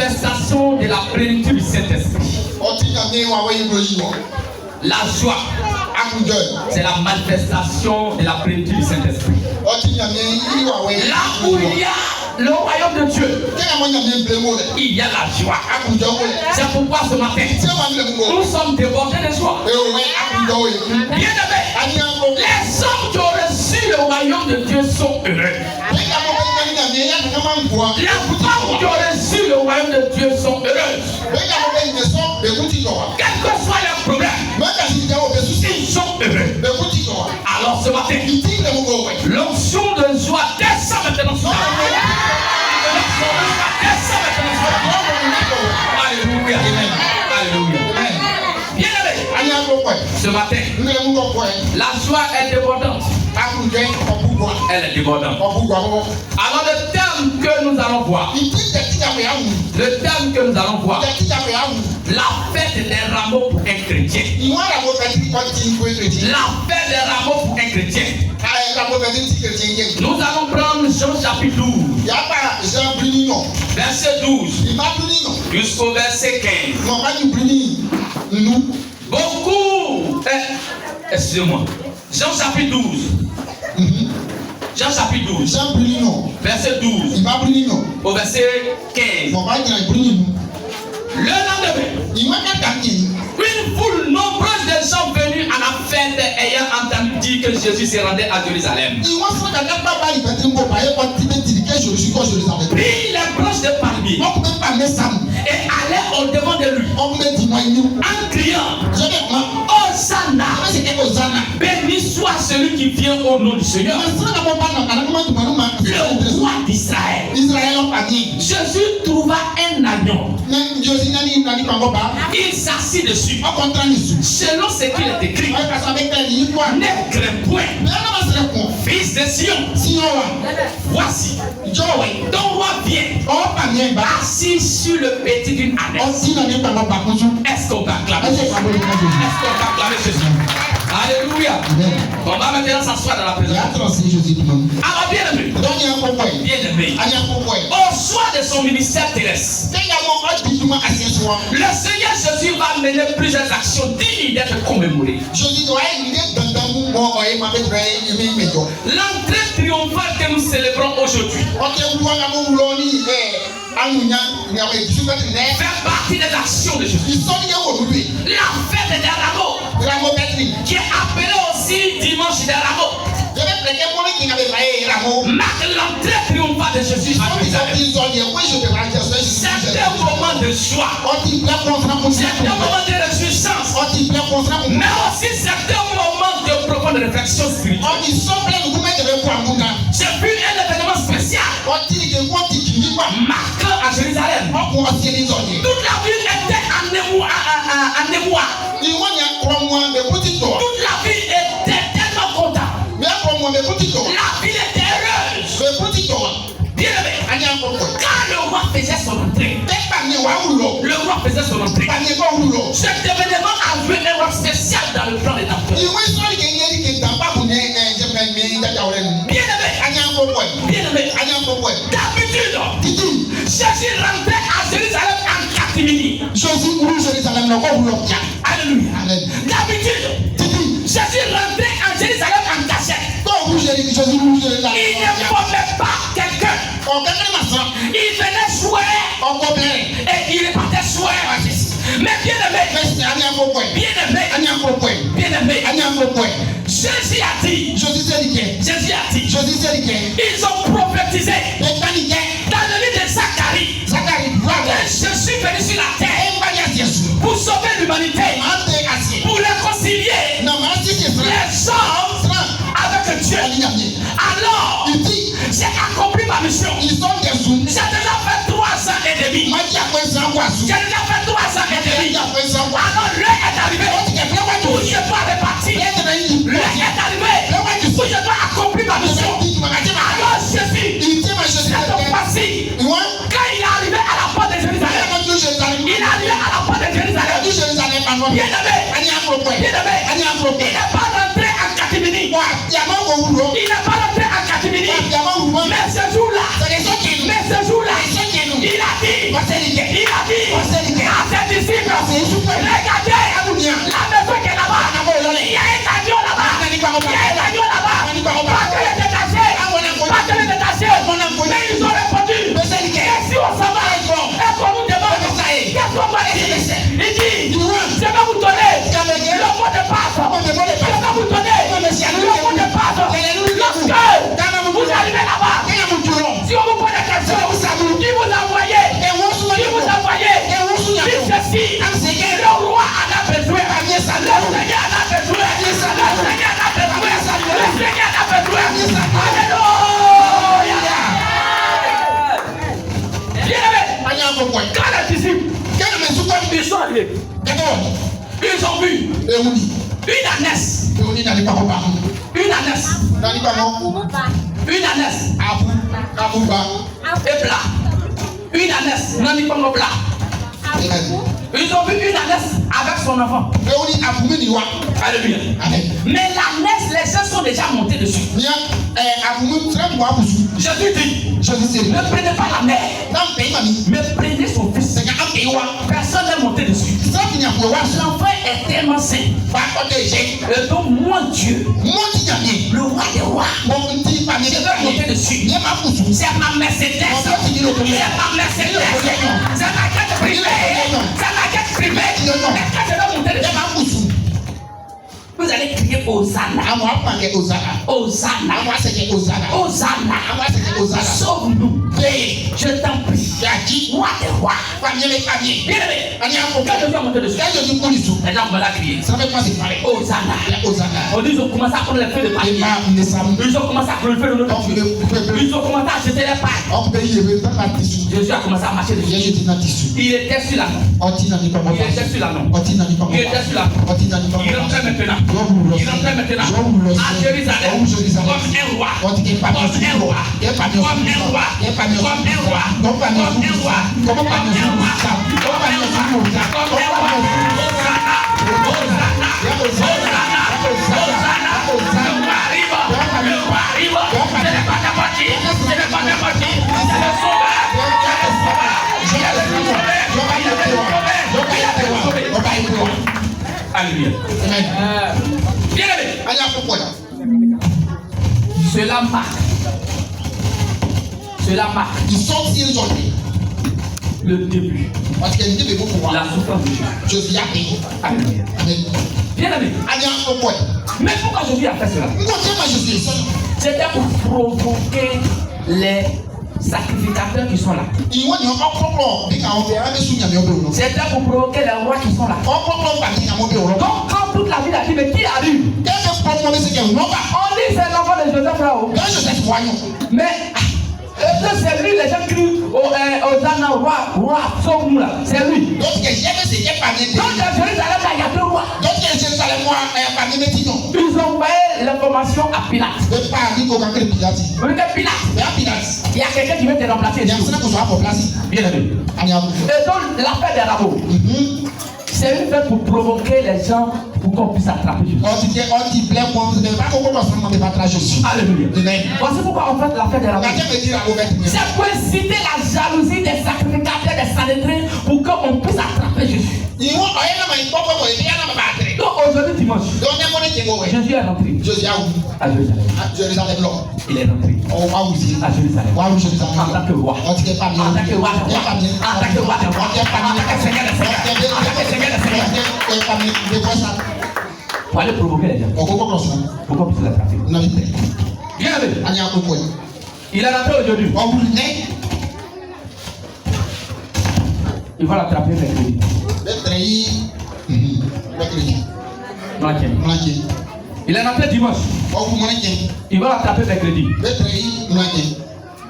manifestation de la plénitude du Saint-Esprit. La joie, c'est la manifestation de la plénitude du Saint-Esprit. Là où il y a le royaume de Dieu, il y a la joie. C'est pourquoi ce matin, nous sommes débordés de joie. Bien aimés, les hommes qui ont reçu le royaume de Dieu sont heureux. Les femmes qui ont reçu le royaume de Dieu sont heureuses. Quel que soit leur problème, ils sont heureux. Alors ce matin, l'onction de joie descend maintenant sur la vie. Alléluia. Alléluia. Bien aimé, ce matin, la joie est débordante. Elle est débordante. Alors le terme que nous allons voir, la fête des rameaux pour un chrétien. La fête des rameaux pour un chrétien. Nous allons prendre Jean chapitre 12. Verset 12 jusqu'au verset 15. Beaucoup. Excusez-moi. Jean chapitre 12. Jean chapitre 12. Verset 12. Au verset 15. Le lendemain, une foule nombreuse de gens venus à la fête ayant entendu dire que Jésus se rendait à Jérusalem. Prit les branches de palmier et allait au devant de lui en criant: Hosanna, béni soit celui qui vient au nom du Seigneur, le roi d'Israël. Jésus trouva un agneau. Il s'assit dessus. Selon ce qu'il est écrit: ne crains point, fils de Sion. Voici, ton roi vient, assis sur le petit d'une ânesse. Est-ce qu'on peut acclamer Jésus? Est-ce qu'on peut acclamer Jésus? Alléluia. On va maintenant s'asseoir dans la présence. Alors bien aimé, au soir de son ministère terrestre, le Seigneur Jésus va mener plusieurs actions dignes d'être commémorées. L'entrée triomphale que nous célébrons aujourd'hui fait partie des actions de Jésus. La fête des rameaux, qui est appelée aussi dimanche des rameaux, marque l'entrée triomphale de Jésus à Jérusalem. C'est un moment de joie, c'est un moment de réjouissance, mais aussi c'est un moment de profonde réflexion spirituelle. C'est plus un événement spécial marquant à Jérusalem. Toute la ville était en émoi. Toute la ville était tellement contente. La ville était heureuse. Bien aimé, quand le roi faisait son entrée, cet événement a joué un rôle spécial dans le plan des temps. Bien aimé, d'habitude, Jésus rentrait à Jérusalem en catimini. Alléluia. D'habitude, Jésus rentrait en Jérusalem en cachette. Il ne formait pas quelqu'un. Il venait jouer et il repartait jouer. Mais bien aimé, Jésus a dit, ils ont prophétisé dans le livre de Zacharie que Jésus venu sur la terre pour sauver l'humanité, pour réconcilier les hommes avec Dieu. Alors, j'ai accompli ma mission. J'ai déjà fait 3 ans et demi. Alors l'heure est arrivée où je dois repartir. L'heure est arrivée où je dois accomplir ma mission. Alors Jésus, c'est donc facile. Quand il est arrivé à la porte de Jérusalem, il est arrivé à la porte de Jérusalem. Bien aimé, il n'est pas rentré en catimini. Il n'est pas rentré en catimini. Mais ce jour-là, il a dit, Il a dit à ses disciples, regardez la maison qui est là-bas. Il y a un camion là-bas. Il y a un camion là-bas. Pas que les détachés. Pas que les détachés. Mais ils ont répondu. Et si on s'en va, et qu'on nous demande, qu'est-ce qu'on va dire? Il dit, je vais vous donner le mot de passe. Je vais vous donner le mot de passe. Lorsque vous arrivez là-bas, si on vous pose des questions, qui vous a envoyé? Qui vous a envoyé? Dites ceci, le roi en a besoin. Le Seigneur en a besoin. Le Seigneur en a besoin. Le Seigneur en a besoin. Alléluia. Bien-aimé, quand les disciples, ils sont arrivés, ils ont vu une ânesse. Une ânesse. Une ânesse. Et plat. Une ânesse. Non, il pas plat. Ils ont vu une ânesse avec son enfant. Alléluia. Mais l'ânesse, les gens sont déjà montés dessus. Jésus dit, ne prenez pas la mère, mais prenez son fils. Personne n'est monté dessus. L'enfant est tellement saint. Et donc, moi, Dieu, le roi des rois, je vais monter dessus. C'est ma Mercedes. C'est ma Mercedes. C'est ma quête privée. C'est ma quête privée. Est-ce que je vais monter dessus? Vous allez crier Hosanna. Hosanna. Hosanna. Sauve-nous. Je t'en prie. Roi des rois. Bien-aimé. Quand je vais monter dessus, les gens vont la crier. Hosanna. On dit ils ont commencé à prendre les feux de papier. Ils ont commencé à prendre le feu de notre Dieu. Ils ont commencé à jeter les pailles. Jésus a commencé à marcher dessus. Il était sur la main. Il était sur la main. Il rentrait maintenant. Il rentrait maintenant à Jérusalem comme un roi. Alléluia. Bien aimé. Cela marque le début. La souffrance de Jésus. Alléluia. Bien aimé. Mais pourquoi Jésus a fait cela? C'était pour provoquer les sacrificateurs qui sont là. C'était pour provoquer les rois qui sont là. Donc quand toute la ville a dit, mais qui arrive? On dit c'est l'enfant de Joseph là. Mais c'est lui, les gens crient Hosanna, roi, sauve-nous là. C'est lui. Donc à Jérusalem là, il y a deux rois. Ils ont envoyé l'information à Pilate. Pilate. Il y a quelqu'un qui veut te remplacer. Bien aimé. Et donc l'affaire des rameaux, c'est une fête pour provoquer les gens pour qu'on puisse attraper Jésus. Alléluia. Voici pourquoi on fait l'affaire des rameaux. C'est pour inciter la jalousie des sacrificateurs, des Sanhédrins, pour qu'on puisse attraper Jésus. Donc aujourd'hui dimanche, Jésus est rentré à Jérusalem. Il est rentré à Jérusalem en tant que roi. En tant que roi. Pour aller provoquer les gens. Pourquoi on puisse l'attraper? Bien aimé. Il est rentré aujourd'hui. Il va l'attraper mercredi. Il est rentré dimanche. Il va l'attraper mercredi.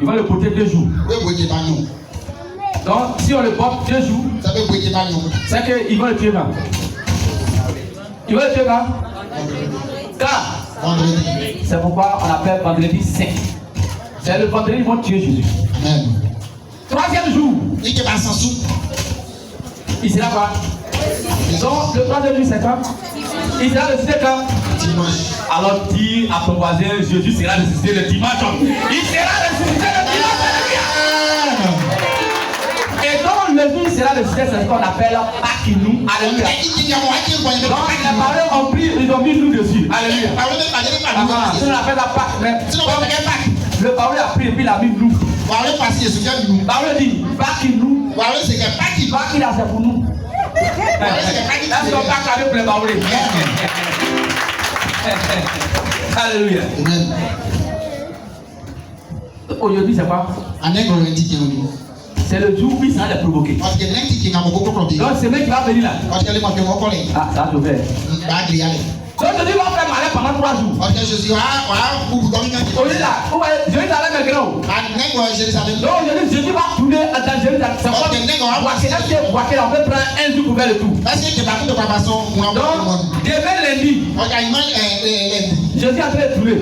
Il va le porter 2 jours. Donc si on le porte 2 jours, c'est qu'il va le tuer là. Il va le tuer là. Car c'est pourquoi on appelle vendredi saint. C'est le vendredi ils vont tuer Jésus. Amen. 3e jour. Il sera quoi? Donc le 3e jour c'est quand? Il sera ressuscité quand? Dimanche. Alors dis à ton voisin, Jésus sera ressuscité le dimanche. Il sera ressuscité le dimanche. Et donc le sera le succès, c'est ce qu'on appelle Pakinou. Alléluia. Donc les parents ont pris, ils ont mis nous dessus. Alléluia. Si on appelle ça Pâques, mais le parole a pris et puis il a mis nous. Parole dit Pakinou. Pâques là c'est pour nous. Est-ce qu'on Pâques avec les paroles? Alléluia. Aujourd'hui c'est quoi? C'est le jour où il sera les provoquer. Donc c'est mec qui va venir là. Ah, ça te fait. Donc Jésus va faire malin pendant 3 jours. Jésus là, Jérusalem est grand. Donc Jésus va tourner dans Jérusalem. C'est quoi? On peut prendre un jour pour faire le tour. Donc demain lundi, Jésus est en train de tourner.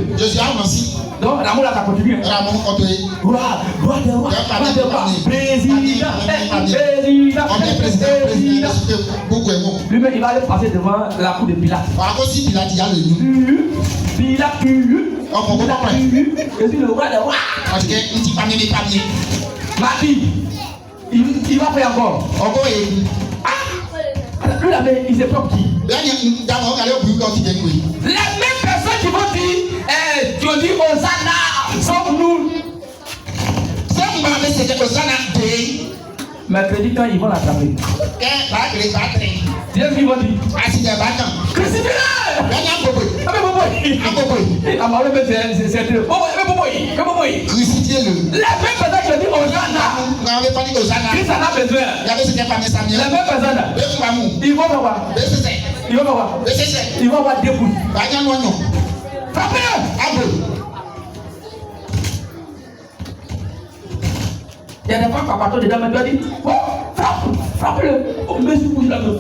Donc l'amour là ça continue. Roi de roi, président. Lui-même il va aller passer devant la cour de Pilate. Pilate. Jésus le roi de roi. Marie, il va faire encore. Lui là, il sait pas qui. Les mêmes personnes qui vont dire, tu dis Hosanna, sauve-nous. Mercredi quand ils vont l'attraper. Qu'est-ce qu'ils vont dire? Crucifie-le! Crucifiez-le. Les mêmes personnes qui disent Hosanna. Christ en a besoin. Les mêmes personnes. Ils vont voir. Ils vont voir des bouts. Frappez-le! Il y a des fois papa toi dedans, mais tu as dit, frappe-le, on met sur la main.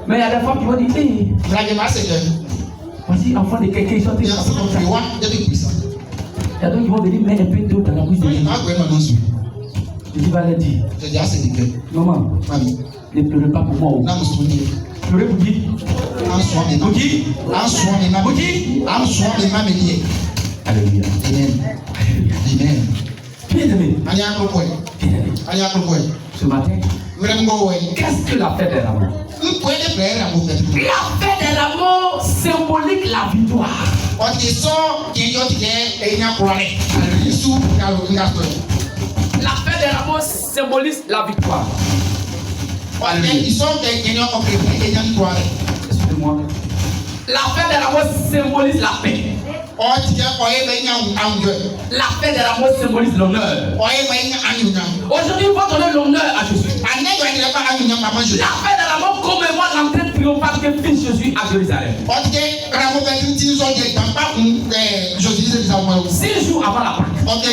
Mais il y a des femmes qui vont dire, voici enfant de quelqu'un, ils sont des enfants comme ça. Il y a d'autres qui vont venir mettre un peu d'eau dans la bouche de Jésus. Jésus va leur dire, maman, ne pleurez pas pour moi. Pleurez pour qui? Alléluia. Amen. Bien-aimé. Ce matin, qu'est-ce que la fête de l'amour? La fête de l'amour symbolique la victoire. La fête de l'amour symbolise la victoire. Excusez-moi. La fête de l'amour symbolise la paix. La fête de l'amour symbolise l'honneur. Aujourd'hui, il faut donner l'honneur à Jésus. La fête de l'amour commémore l'entrée triomphale que fit Jésus à Jérusalem. 6 jours avant la Pâque. 4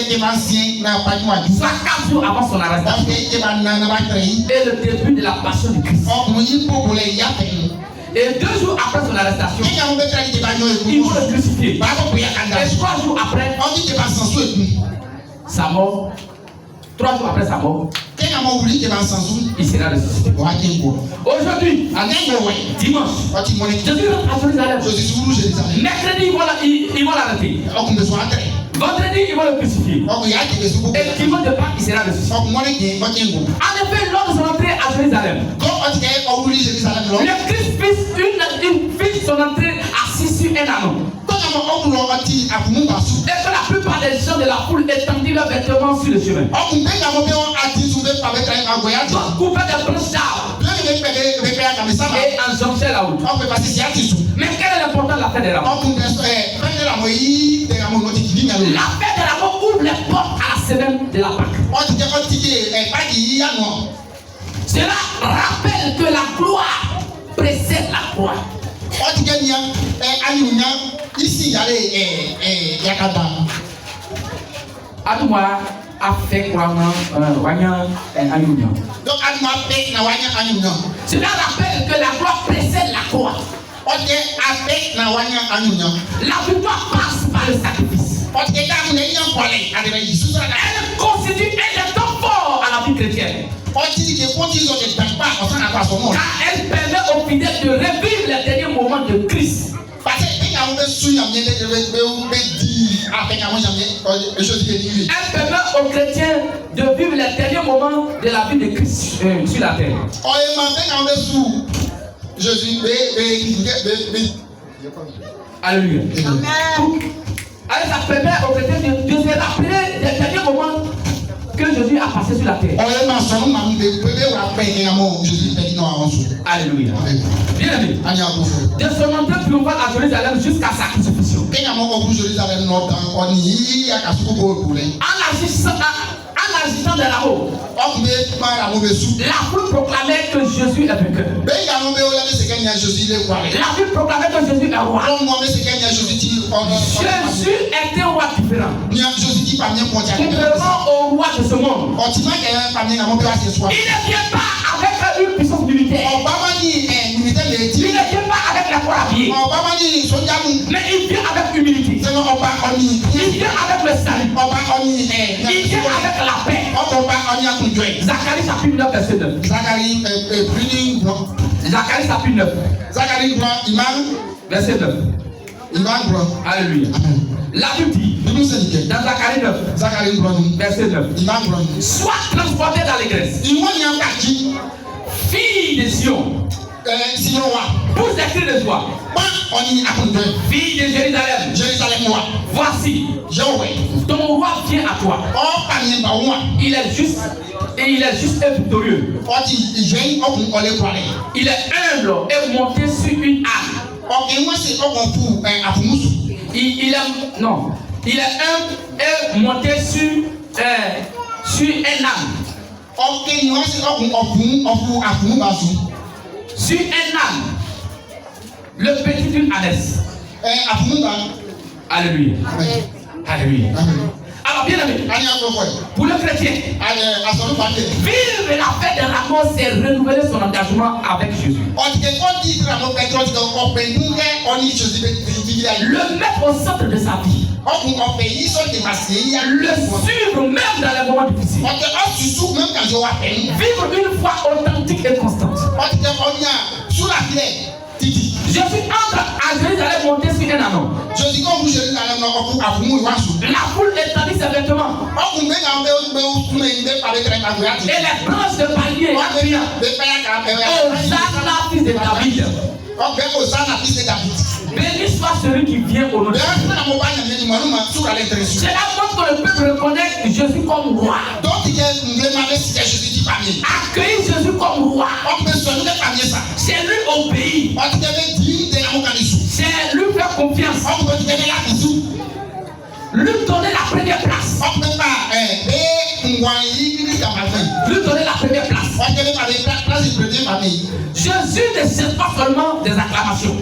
jours avant son arrestation. Et le début de la passion du Christ. Et 2 jours après son arrestation, ils vont le crucifier. Et 3 jours après sa mort, 3 jours après sa mort, il sera ressuscité. Aujourd'hui, dimanche, Jésus rentre à Jérusalem. Mercredi, ils vont l'arrêter. Vendredi, ils vont le crucifier. Et dimanche de Pâques, il sera ressuscité. En effet, lors de son entrée à Jérusalem, le Christ fit son entrée assis sur un anneau. Et que la plupart des gens de la foule étendit leurs vêtements sur le chemin. D'autres coupaient des branches d'arbres et en jonchaient la route. Mais quelle est l'importance de la fête de l'amour? La fête de l'amour ouvre les portes à la semaine de la Pâque. Cela rappelle que la gloire précède la croix. Aduma a fait quoi? Cela rappelle que la gloire précède la croix. La victoire passe par le sacrifice. Elle constitue un temps fort à la vie chrétienne. Car elle permet aux fidèles de revivre les derniers moments de Christ. permet aux chrétiens de vivre les derniers moments de la vie de Christ sur la terre. Alléluia. Alors ça permet aux chrétiens de se rappeler des derniers moments que Jésus a passé sur la terre. Alléluia. Bien aimé. De se montrer triomphal à Jérusalem jusqu'à sa crucifixion. En agissant de là-haut, la foule proclamait que Jésus est vainqueur. La foule proclamait que Jésus est roi. Jésus était un roi différent. Contrairement au roi de ce monde. Il ne vient pas avec une puissance militaire. Il ne vient pas avec la croix à pied. Mais il vient avec humilité. Il vient avec le salut. Il vient avec la paix. Zacharie chapitre 9 verset 9. Zacharie chapitre 9 verset 9. Alléluia. La Bible dit dans Zacharie 9 verset 9. Sois transporté dans l'allégresse, fille de Sion, pousse des cris de joie, fille de Jérusalem, voici ton roi vient à toi. Il est juste et il est juste et victorieux. Il est humble et monté sur une âne. Il est humble et monté sur un âne. Sur un âne, le petit d'une ânesse. Alléluia. Alléluia. Alors bien aimé, pour le chrétien, vivre la fête de Rameau, c'est renouveler son engagement avec Jésus. Le mettre au centre de sa vie. Le suivre même dans les moments difficiles. Vivre une foi authentique et constante. Jésus entre à Jérusalem monté sur un anon. La foule étendit ses vêtements. Et les branches de palmier criant, Hosanna, fils de David. Béni soit celui qui vient au nom de Dieu. C'est là que le peuple reconnaît Jésus comme roi. Accueillir Jésus comme roi. C'est lui obéir. C'est lui faire confiance. Lui donner la première place. Lui donner la première place. Jésus ne cherche pas seulement des acclamations,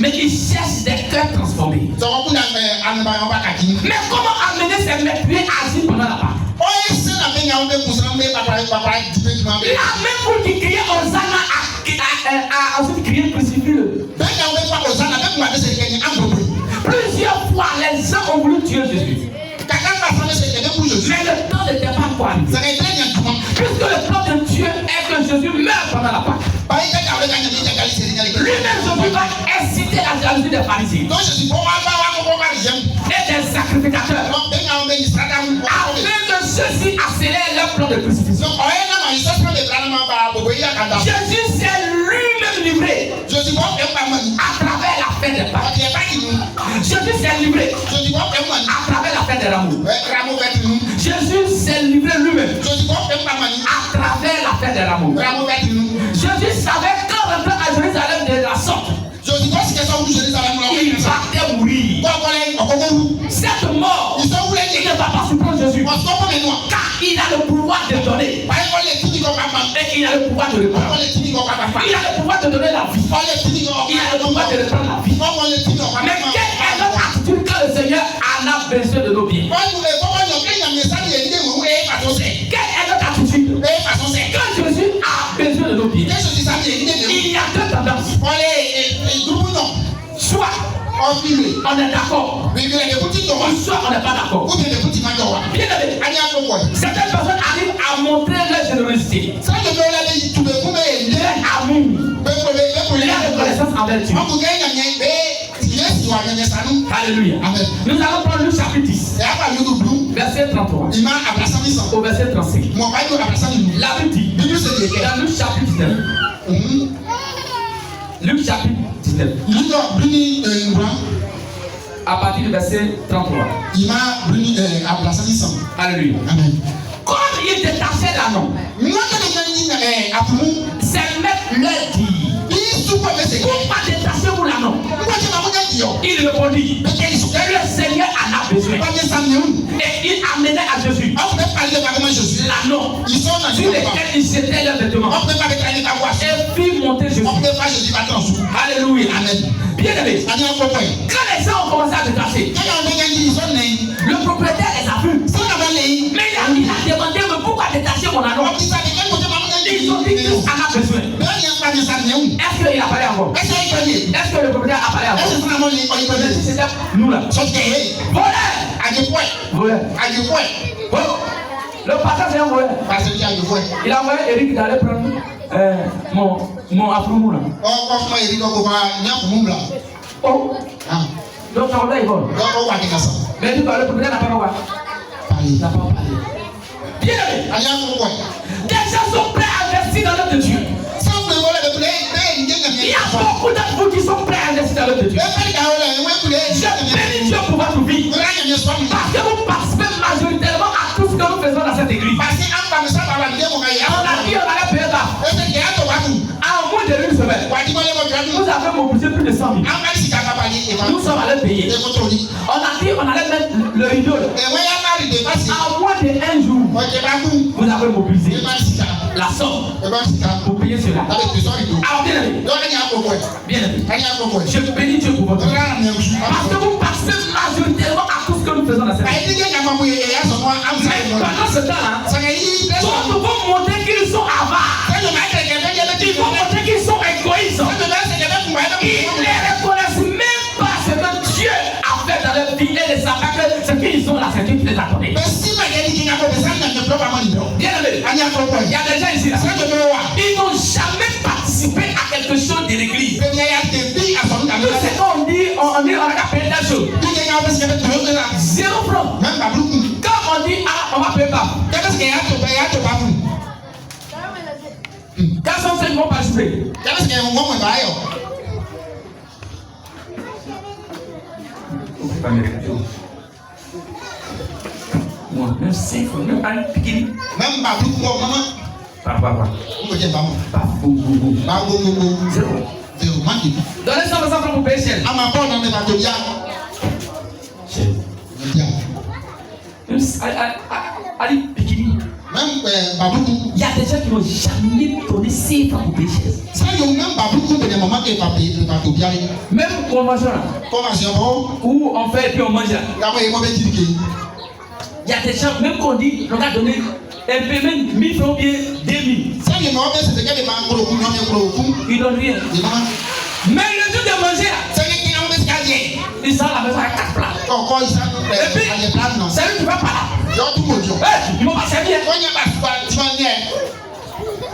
mais il cherche des cœurs transformés. Mais comment amener ces mépriers à agir pendant la Pâque? Il a même pour qui crier Hosanna à ensuite crier crucifie-le. Plusieurs fois les gens ont voulu tuer Jésus. Mais le temps n'était pas pour arriver. Puisque le plan de Dieu est que Jésus meure pendant la Pâque. Lui-même Jésus va inciter la jalousie des pharisiens et des sacrificateurs afin que ceux-ci accélèrent leur plan de crucifixion. Jésus s'est lui-même livré à travers la fête des Pâques. Jésus s'est livré à travers la fête de l'amour. Jésus s'est livré lui-même à travers la fête de l'amour. Jésus savait qu'en rentrant à Jérusalem de la sorte, il va mourir. Cette mort, il ne va pas surprendre Jésus, car il a le pouvoir de donner et il a le pouvoir de reprendre. Il a le pouvoir de donner la vie. Il a le pouvoir de reprendre la vie. Mais quelle est notre attitude quand le Seigneur en a besoin de nos biens? Quelle est notre attitude quand Jésus a besoin de nos biens? Il y a deux tendances. Soit on est d'accord, soit on n'est pas d'accord. Bien aimé, certaines personnes arrivent à montrer leur générosité, leur amour, leur reconnaissance. envers Dieu. Alléluia. Amen. Nous allons prendre Luc chapitre 10. Verset 33. Au verset 35. La Bible dit, dans Luc chapitre 19. Luc chapitre 19. À partir du verset 33. Alléluia. Amen. Comme il détachait l'anneau, c'est mettre leur dit. Pourquoi détachez-vous l'anneau? Il répondit que le Seigneur en a besoin. Et il amenait à Jésus l'anneau sur lequel il jetait leurs vêtements et fit monter Jésus. Alléluia. Bien aimé, quand les gens ont commencé à détacher, le propriétaire les a vus. Mais il a demandé pourquoi détacher mon anneau. Ils ont dit qu'il en a besoin. Est-ce qu'il a parlé encore? Est-ce que le propriétaire a parlé encore? C'était nous là. Voleur. Le pasteur c'est un voleur. Il a envoyé Eric d'aller prendre mon afro là. Oh. Donc ça va, il vole. Mais le propriétaire n'a pas parlé. Il n'a pas parlé. Bien aimé. Des gens sont prêts à investir dans l'œuvre de Dieu. Il y a beaucoup d'entre vous qui sont prêts à investir dans l'œuvre de Dieu. Je bénis Dieu pour votre vie. Parce que vous participez majoritairement à tout ce que nous faisons dans cette église. On a dit on allait payer ça. En moins de une semaine, vous avez mobilisé plus de 100 000. Nous sommes allés payer. On a dit on allait mettre le rideau. En moins de un jour, vous avez mobilisé la somme pour payer cela. Alors bien aimé, je bénis Dieu pour votre vie. Parce que vous passez majoritairement à tout ce que nous faisons dans cette église. Mais pendant ce temps-là, d'autres vont montrer qu'ils sont avares. Ils vont montrer qu'ils sont égoïstes. Ils ne reconnaissent même pas ce que Dieu a fait dans leur vie et ne savent pas que ce qu'ils ont là, c'est Dieu qui les a donnés. Bien aimé, il y a des gens ici là. Ils n'ont jamais participé à quelque chose de l'église. C'est quand on dit, on a qu'à payer la chose. 0 francs. Quand on dit, on va payer pas. 405 vont participer. Moi, même 5 francs, même un piquini. Même pas tout pour maman. Papa. Zéro. Donnez 100 francs pour payer cher. Allez, piquini. Il y a des gens qui n'ont jamais donné 6 francs pour payer cher. Même convention là. Où on fait et puis on mange là. Il y a des gens, même qu'on dit, on a donné un paiement 1000 francs ou bien 2000. Ils donnent rien. Mais le jour de manger là, ils sont à la maison à 4 plats. Et puis, c'est lui qui va pas là. Ils m'ont pas servi.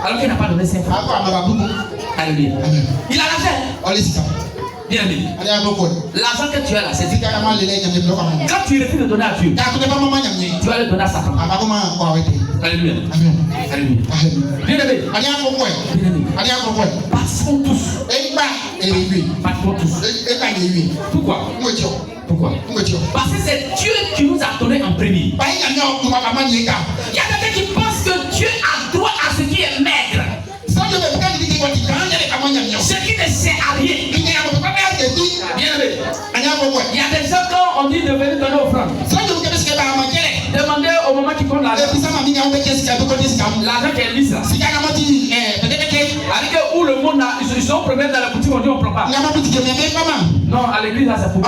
Alors qu'il n'a pas donné 5 francs. Alléluia. Il a l'argent. Bien aimé. L'argent que tu as là, c'est dit. Quand tu refuses de donner à Dieu, tu vas le donner à Satan. Alléluia. Alléluia. Bien aimé. Participons tous. Pourquoi? Parce que c'est Dieu qui nous a donné en premier. Il y a des gens qui pensent que Dieu a droit à ce qui est maigre. Ce qui ne sert à rien. Bien aimé. Il y a des gens quand on dit de venir donner offrande. Demandez au moment qui compte l'argent. L'argent qui est lisse là. Avec où le monde là, ils sont problèmes dans la boutique, on dit on prend pas. Non, à l'église là c'est pour.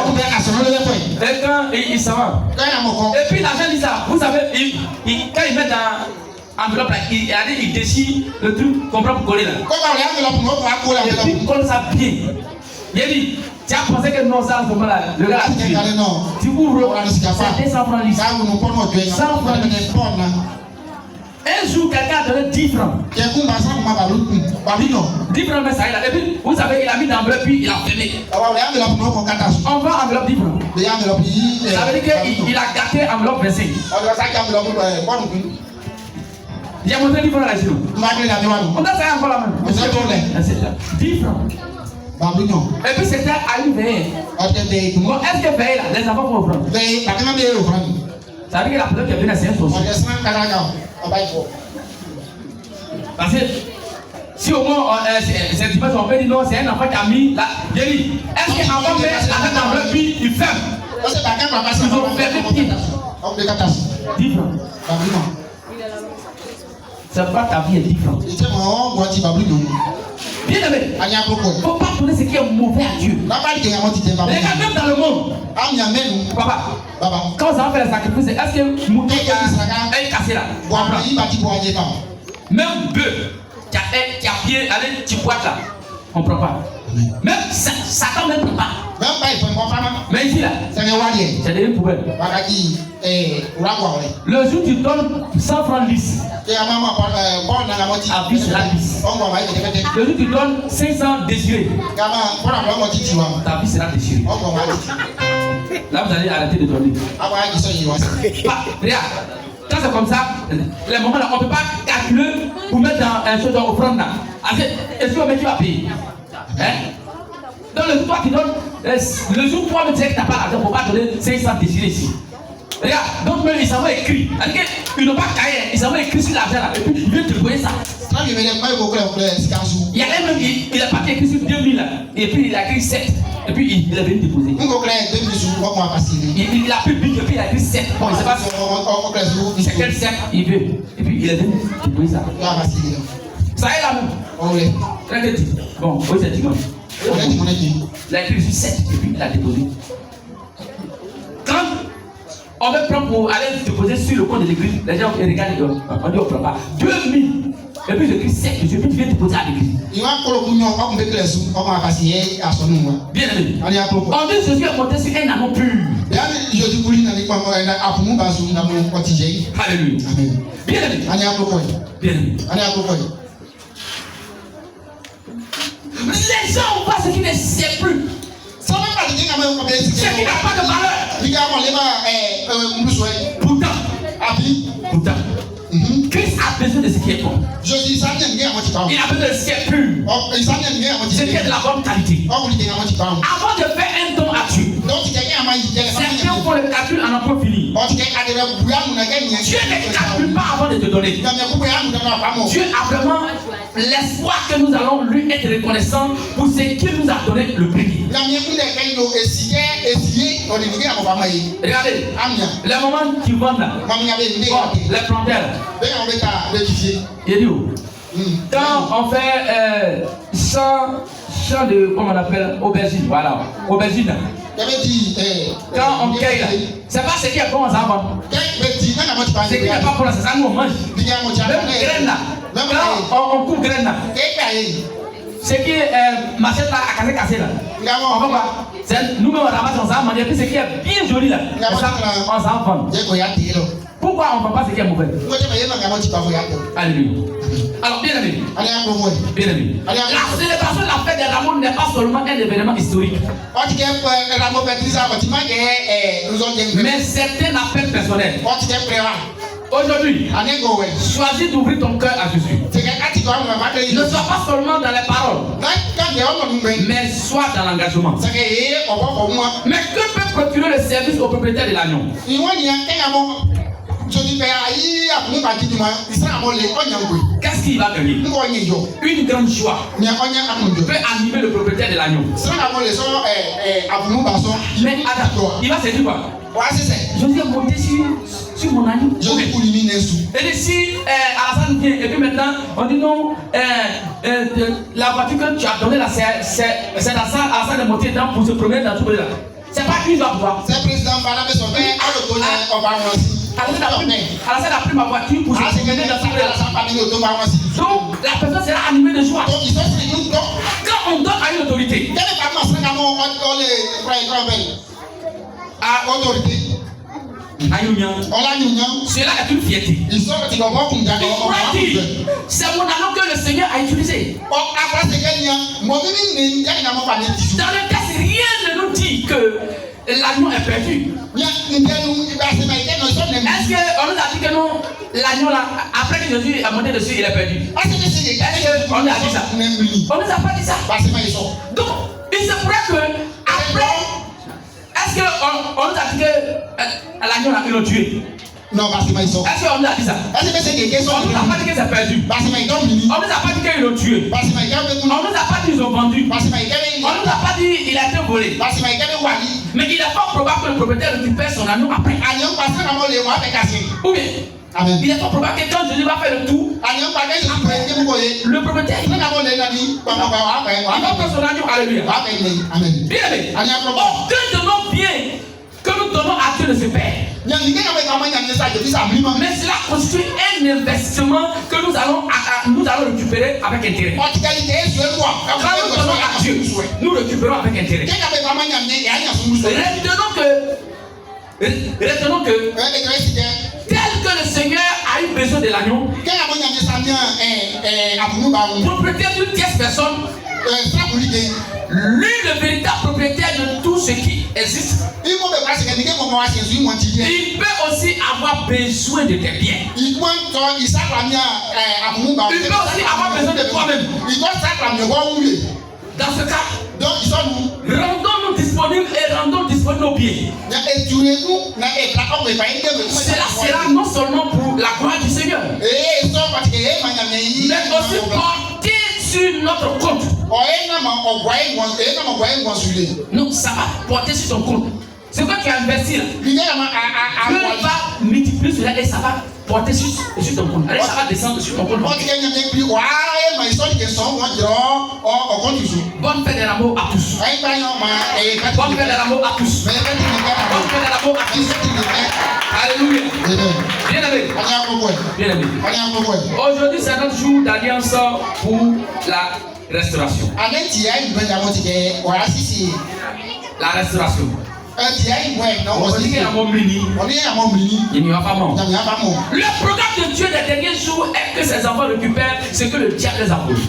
Et quand il s'en va. Et puis l'argent lisse là, vous savez, quand ils mettent dans enveloppe là, il déchire le truc qu'on prend pour coller là. Et puis il colle ça bien. Il dit, tu as pensé que non, ça en ce moment là, le gars tu ouvres, c'est 200 francs lisse. 100 francs lisse. Un jour, quelqu'un a donné 10 francs. 10 francs, mais ça, et puis, vous savez, il a mis dans l'enveloppe, puis il a fermé. On vend enveloppe 10 francs. Ça veut dire qu'il a gâté enveloppe 25. Il a montré 10 francs là-dessus. On a ça encore la main. 10 francs. Et puis c'était à une veille. Bon, est-ce que veille là, les enfants vont prendre? Ça veut dire que la personne qui est venue, c'est un social. Parce que si au moins c'est dimanche, on peut dire non, c'est un enfant qui a mis la. J'ai dit, est-ce qu'un enfant met la enveloppe puis il ferme? Ils ont fermé le pied. 10 francs. C'est pas ta vie est 10 francs. Bien aimé, il ne faut pas donner ce qui est mauvais à Dieu. Regarde même dans le monde. Papa, quand ça va faire le sacrifice, est-ce que mouton est cassé là? Même bœuf qui a pied, allez, tu boites là. On ne prend pas. Même Satan ne prend pas. Mais ici là, c'est des poubelles. Le jour où tu donnes 100 francs lisses, à vie c'est la lisse. Le jour où tu donnes 500 désirés, ta vie sera déchirée. Là vous allez arrêter de donner. Regarde, quand c'est comme ça, les moments là, on ne peut pas calculer pour mettre dans un chose d'offrande là. Est-ce que tu vas payer? Donc le jour toi qui donnes, le jour où toi tu sais que tu n'as pas l'argent pour ne pas donner 500 désirés ici. Regarde, donc même ils s'en vont écrit. Ils n'ont pas cahier, ils s'en vont écrit sur l'argent là. Et puis ils viennent te voyer ça. Il y a même, il a pas écrit sur 2000 là. Et puis il a écrit 7. Et puis il est venu déposer. Il a pris big et puis il a écrit 7. Bon, il ne sait pas c'est quel 7 il veut. Et puis il est venu déposer ça. Ça est là même. Très bien dit. Bon, oui c'est dimanche. Il a écrit sur 7 et puis il a déposé. Quand on veut prendre pour aller déposer sur le compte de l'église, les gens regardent, on dit on ne prend pas. 2000. Et puis j'écris 7, je vais déposer à l'église. Bien aimé. On dit Jésus est monté sur un amour pur. Alléluia. Bien aimé. Bien aimé. Les gens voient ce qui ne sait plus. Ce qui n'a pas de valeur. Pourtant. Christ a besoin de ce qui est bon. Il a besoin de ce qui est pur. Ce qui est de la bonne qualité. Avant de faire un don à Dieu, certains font le calcul en emploi fini. Dieu ne calcule pas avant de te donner. Dieu a vraiment l'espoir que nous allons lui être reconnaissants pour ce qu'il nous a donné le prix. Regardez, les moments qui vendent là, les planteurs. Il dit où? Quand on fait champ de, comment on appelle, aubergine, voilà, aubergine. Quand on cueille là, c'est pas ce qui est bon à vendre. Ce qui n'est pas bon, c'est ça nous on mange. Même graine là, quand on coupe graine là, ce qui est machette là, à casser là, on va voir. Nous-mêmes on ramasse, on s'en mange, et puis ce qui est bien joli là, on s'en vend. Pourquoi on ne vend pas ce qui est mauvais? Alléluia. Alors, bien aimé. Bien aimé. La célébration de la fête de l'amour n'est pas seulement un événement historique. Mais c'est un appel personnel. Aujourd'hui, choisis d'ouvrir ton cœur à Jésus. Ne sois pas seulement dans les paroles, mais sois dans l'engagement. Mais que peut procurer le service au propriétaire de l'agneau? Qu'est-ce qu'il va gagner? Une grande joie peut animer le propriétaire de l'agneau. Mais attends, il va se dire quoi? Jésus est monté sur mon agneau. Et si Alassane vient et puis maintenant on dit non, la voiture que tu as donnée là, c'est Alassane de monter dedans pour se promener dans tout le monde. C'est pas qui doit pouvoir. C'est le président Alassane a pris ma voiture pour se promener dans tout le monde. Donc la personne sera animée de joie. Quand on donne à une autorité, à autorité, cela est une fierté. Dans le texte, rien ne nous dit que l'agneau est perdu. Est-ce qu'on nous a dit que non, l'agneau là, après que Jésus a monté dessus, il est perdu? Est-ce qu'on nous a dit ça? On ne nous a pas dit ça. Donc, il se pourrait que après, est-ce qu'on nous a dit que l'agneau là, ils l'ont tué? Non, parce que est-ce qu'on nous a dit ça? On ne nous a pas dit que c'est perdu. On ne nous a pas dit qu'ils l'ont tué. On ne nous a pas dit qu'ils ont vendu. On ne nous a pas dit qu'il a été volé. Mais il est fort probable que le propriétaire récupère son agneau après. Ou bien, il est fort probable que quand Jésus va faire le tour, le propriétaire il va prendre son agneau. Alléluia. Bien aimé. Aucun de nos biens que nous donnons à Dieu ne se perd. Mais cela constitue un investissement que nous allons récupérer avec intérêt. Quand nous donnons à Dieu, nous récupérons avec intérêt. Retenons que tel que le Seigneur a eu besoin de l'agneau, propriétaire d'une tierce personne, lui le véritable propriétaire de tout ce qui existe, il peut aussi avoir besoin de tes biens. Il peut aussi avoir besoin de toi-même. Dans ce cas, rendons-nous disponibles et rendons disponibles nos biens. Cela sera non seulement pour la gloire du Seigneur, mais aussi porter sur notre compte. Non, ça va porter sur ton compte. C'est quoi tu as investi là? Dieu va multiplier cela et ça va porter sur ton compte. Allez, ça va descendre sur ton compte. Bonne fête de l'amour à tous. Bonne fête de l'amour à tous. Bonne fête de l'amour à tous. Alléluia. Bien aimé. Bien aimé. Aujourd'hui, c'est notre jour d'alliance pour la restauration. La restauration. Le programme de Dieu des derniers jours est que ses enfants récupèrent ce que le diable les a volé.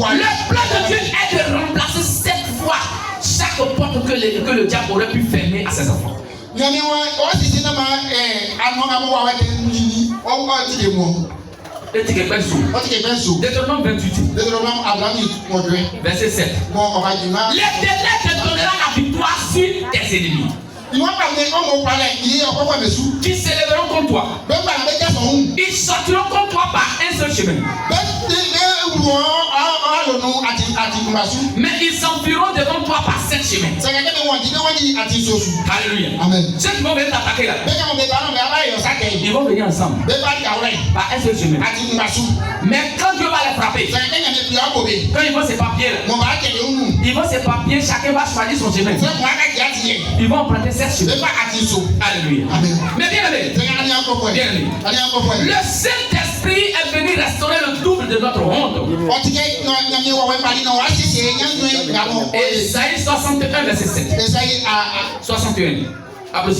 Le plan de Dieu est de remplacer cette fois chaque porte que le diable aurait pu fermer à ses enfants. Deutéronome 28, verset 7. L'Éternel te donnera la victoire sur tes ennemis qui s'élèveront contre toi. Ils sortiront contre toi par un seul chemin, mais ils s'enfuiront devant toi par 7 chemins. Alléluia. Amen. Ceux qui vont venir t'attaquer là, ils vont venir ensemble par un seul chemin. Mais quand Dieu va les frapper, quand ils vont s'éparpiller là, ils vont s'éparpiller, chacun va choisir son chemin. Ils vont emprunter 7 chemins. Alléluia. Amen. Mais bien aimé, le Saint-Esprit est venu restaurer le double de notre honte. Ésaïe 61 verset 7. 61. Au lieu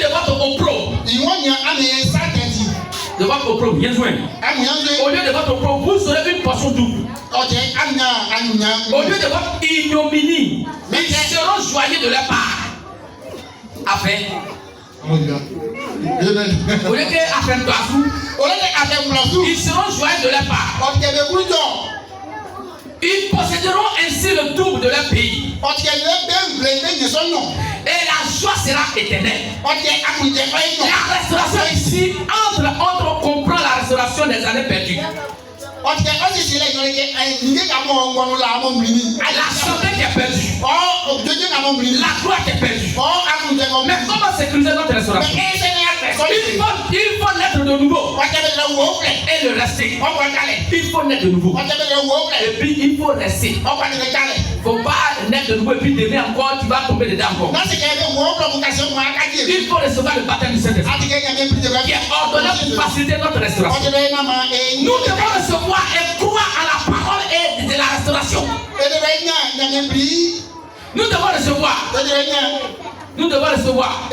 de votre opprobre, bien joué. Au lieu de votre opprobre, vous aurez une portion double. Au lieu de votre ignominie, ils seront joyeux de leur part. Afin. Au lieu que ils seront joyeux de leur part. Ils posséderont ainsi le double de leur pays. Et la joie sera éternelle. La restauration ici, entre autres, on comprend la restauration des années perdues. La santé qui est perdue. La gloire qui est perdue. Mais comment sécuriser notre restauration? Il faut naître de nouveau. Et le rester. Il faut naître de nouveau. Et puis il faut rester. Il ne faut pas naître de nouveau et puis demain encore tu vas tomber dedans encore. Il faut recevoir le baptême du Saint-Esprit qui est ordonné pour faciliter notre restauration. Nous devons recevoir et croire à la parole et de la restauration. Nous devons recevoir Nous devons recevoir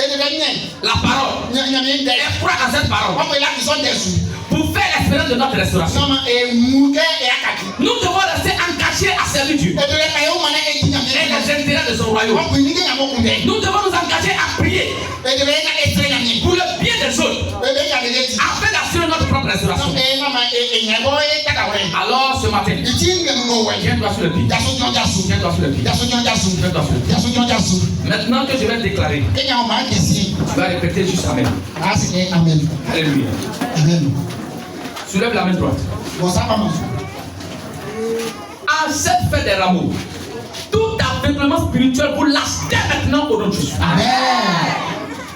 la parole et croire à cette parole pour faire l'expérience de notre restauration. Nous devons rester engagés à servir Dieu et les intérêts de son royaume. Nous devons nous engager à prier pour le bien des autres afin d'assurer notre propre restauration. Alors ce matin, viens-toi sur le pied. Viens-toi sur le pied. Maintenant que je vais déclarer, tu vas répéter juste Amen. Alléluia. Amen. Soulève la main droite. À cette fête des rameaux, tout aveuglement spirituel vous lâche dès maintenant au nom de Jésus. Amen.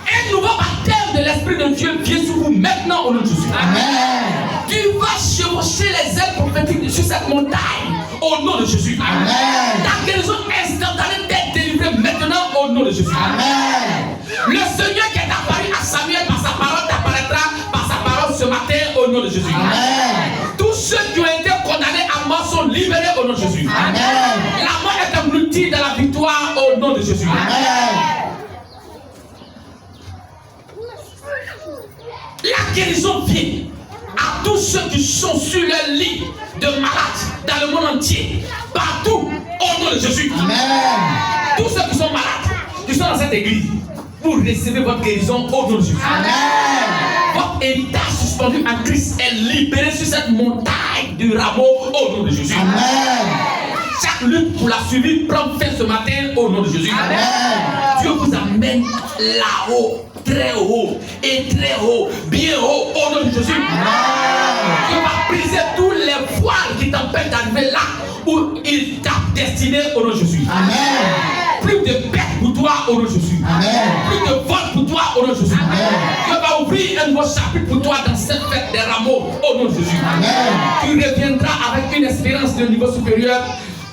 Un nouveau baptême de l'Esprit de Dieu vient sur vous maintenant au nom de Jésus. Amen. Tu vas chevaucher les ailes prophétiques sur cette montagne au nom de Jésus. Amen. Ta guérison instantanée d'être délivrée maintenant au nom de Jésus. Amen. Le Seigneur qui est apparu à Samuel par sa parole t'apparaîtra par sa parole ce matin au nom de Jésus. Amen. Tous ceux qui ont été condamnés à mort sont libérés au nom de Jésus. Amen. La mort est engloutie dans la victoire au nom de Jésus. Amen. La guérison vient à tous ceux qui sont sur leur lit de malades dans le monde entier, partout au nom de Jésus. Amen. Tous ceux qui sont malades, qui sont dans cette église, vous recevez votre guérison au nom de Jésus. Amen. Votre héritage suspendu en Christ est libéré sur cette montagne du rameau au nom de Jésus. Amen. Chaque lutte pour la suivi prend fin ce matin au nom de Jésus. Amen. Dieu vous amène là-haut, très haut et très haut, bien haut au nom de Jésus. Amen. Dieu va briser tous les voiles qui t'empêchent d'arriver là où il t'a destiné au nom de Jésus. Amen. Plus de perte pour toi au nom de Jésus. Amen. Plus de vol pour toi au nom de Jésus. Amen. Dieu va ouvrir un nouveau chapitre pour toi dans cette fête des rameaux au nom de Jésus. Amen. Tu reviendras avec une espérance de niveau supérieur.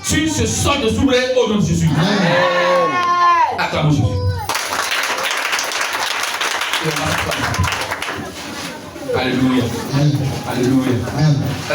Tu se sors de s'ouvrir au nom de Jésus. Amen. Acclamons Jésus. Alléluia. Alléluia.